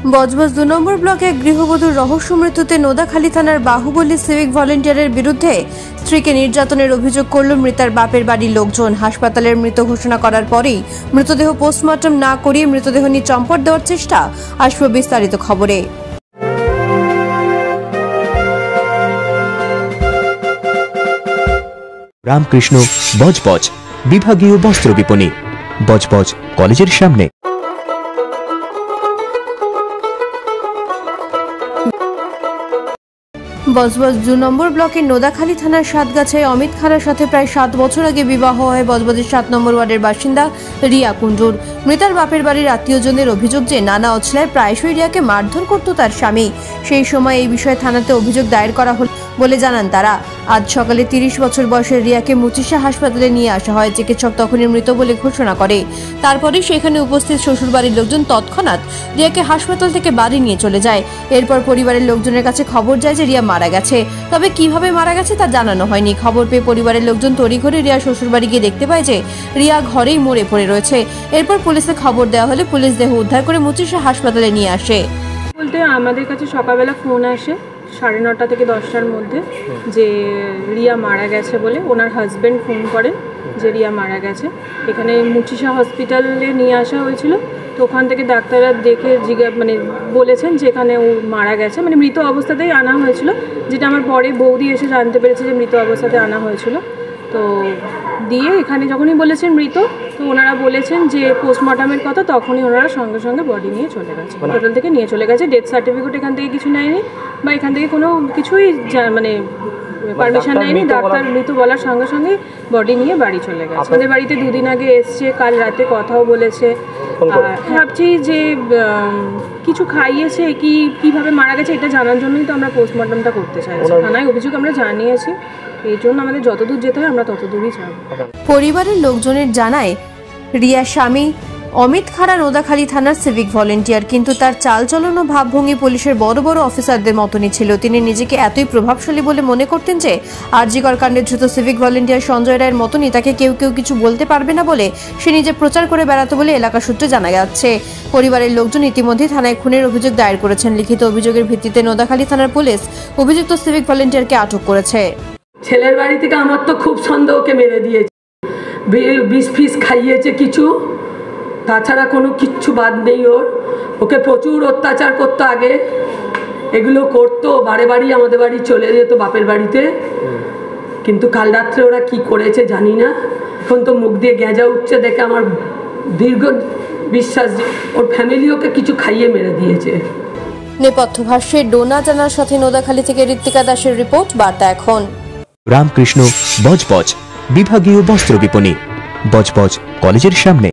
বজবজ ২ নম্বর ব্লকে গৃহবধূর রহস্য মৃত্যুতে নোদাখালী থানার বাহুবলী সিভিক ভলেন্টিয়ারের বিরুদ্ধে স্ত্রীকে নির্যাতনের অভিযোগ করল মৃতার বাপের বাড়ির লোকজন। হাসপাতালের মৃত ঘোষণা করার পরেই মৃতদেহ পোস্টমর্টম না করিয়ে মৃতদেহ নিয়ে চম্পট দেওয়ার চেষ্টা। আসবে বিস্তারিত খবরে। রামকৃষ্ণ বজবজ বিভাগীয় বস্ত্র বিপণী, বজবজ কলেজের সামনে। বজবজ ২ নম্বর ব্লকের নোদাখালী থানার সাতগাছায় অমিত খাড়ার সাথে প্রায় ৭ বছর আগে বিবাহ হয় বজবজের ৭ নম্বর ওয়ার্ডের বাসিন্দা রিয়া কুণ্ডুর। মৃতার বাপের বাড়ির আত্মীয়জনের অভিযোগ যে নানা অছলায় প্রায়শই রিয়াকে মারধর করত তার স্বামী। সেই সময় এই বিষয়ে থানাতে অভিযোগ দায়ের করা হল বলে জানান তারা। আজ সকালে ৩০ বছর বয়সের রিয়াকে মুচিশা হাসপাতালে নিয়ে আসা হয়। চিকিৎসক তখনই মৃত বলে ঘোষণা করে। তারপরে সেখানে উপস্থিত শ্বশুরবাড়ির লোকজন তৎক্ষণাৎ রিয়াকে হাসপাতাল থেকে বাড়ি নিয়ে চলে যায়। এরপর পরিবারের লোকজনের কাছে খবর যায় যে রিয়া মারা গেছে, তবে কিভাবে মারা গেছে তা জানানো হয়নি। খবর পেয়ে পরিবারের লোকজন তড়িঘড়ি রিয়ার শ্বশুরবাড়ি গিয়ে দেখতে পায় যে রিয়া ঘরেই মরে পড়ে রয়েছে। এরপর পুলিশে খবর দেওয়া হলে পুলিশ দেহ উদ্ধার করে মুচিশা হাসপাতালে নিয়ে আসে। বলতে আমাদের কাছে সকালবেলা ফোন আসে 9:30 থেকে 10টার মধ্যে যে রিয়া মারা গেছে বলে। ওনার হাজব্যান্ড ফোন করেন যে রিয়া মারা গেছে। এখানে মুচিশা হসপিটালে নিয়ে আসা হয়েছিল। তো ওখান থেকে ডাক্তাররা দেখে বলেছেন যে এখানে ও মারা গেছে, মৃত অবস্থাতেই আনা হয়েছিল, যেটা আমার পরে বৌদি এসে জানতে পেরেছে যে মৃত অবস্থাতে আনা হয়েছিল। তো দিয়ে এখানে যখনই বলেছেন মৃত, তো ওনারা বলেছেন যে পোস্টমর্টমের কথা, তখনই ওনারা সঙ্গে সঙ্গে বডি নিয়ে চলে গেছে, হসপিটাল থেকে নিয়ে চলে গেছে। ডেথ সার্টিফিকেট এখান থেকে কিছু নেয়নি বা এখান থেকে কোনো কিছুই পারমিশন নেয়নি। ডাক্তার মৃত বলার সঙ্গে সঙ্গে বডি নিয়ে বাড়ি চলে গেছে। আমাদের বাড়িতে 2 দিন আগে এসছে, কাল রাতে কথাও বলেছে। আর ভাবছি যে কিছু খাইয়েছে, কিভাবে মারা গেছে এটা জানার জন্যই তো আমরা পোস্টমর্টমটা করতে চাইছি। থানায় অভিযোগ আমরা জানিয়েছি, এই জন্য আমাদের যতদূর যেতে হয় আমরা ততদূরই যাব। পরিবারের লোকজনের জানায় রিয়ার স্বামী অমিত খাড়া নোদাখালী থানার সিভিক ভলেন্টিয়ার, কিন্তু তার চালচলন ও ভাবভঙ্গি পুলিশের বড় বড় অফিসারদের মতনই ছিল। তিনি নিজেকে এতই প্রভাবশালী বলে মনে করতেন যে আরজিকর কাণ্ডে দ্রুত সিভিক ভলেন্টিয়ার সঞ্জয় রায়ের মতনই তাকে কেউ কিছু বলতে পারবে না বলে সে নিজে প্রচার করে বেড়াতো বলে এলাকা সূত্রে জানা যাচ্ছে। পরিবারের লোকজন ইতিমধ্যেই থানায় খুনের অভিযোগ দায়ের করেছেন। লিখিত অভিযোগের ভিত্তিতে নোদাখালী থানার পুলিশ অভিযুক্ত সিভিক ভলেন্টিয়ারকে আটক করেছে। ছেলের বাড়ি থেকে আমার তো খুব সন্দেহকে মেরে দিয়েছে, বিষ ফিস খাইয়েছে কিছু, তাছাড়া কোনো কিচ্ছু বাদ নেই। ওকে প্রচুর অত্যাচার করতো আগে, এগুলো করতো। বারে বাড়ি আমাদের বাড়ি চলে যেত বাপের বাড়িতে, কিন্তু কাল রাত্রে ওরা কি করেছে জানি না। এখন তো মুখ দিয়ে গেঁজা উঠছে দেখে আমার দীর্ঘ বিশ্বাস যে ওর ফ্যামিলি ওকে কিছু খাইয়ে মেরে দিয়েছে। নেপথ্য ভাষ্যে ডোনা জানার সাথে নোদাখালী থেকে ঋত্বিকা দাসের রিপোর্ট, বার্তা এখন। রামকৃষ্ণ বজবজ বিভাগীয় বস্ত্র বিপণী, বজবজ কলেজের সামনে।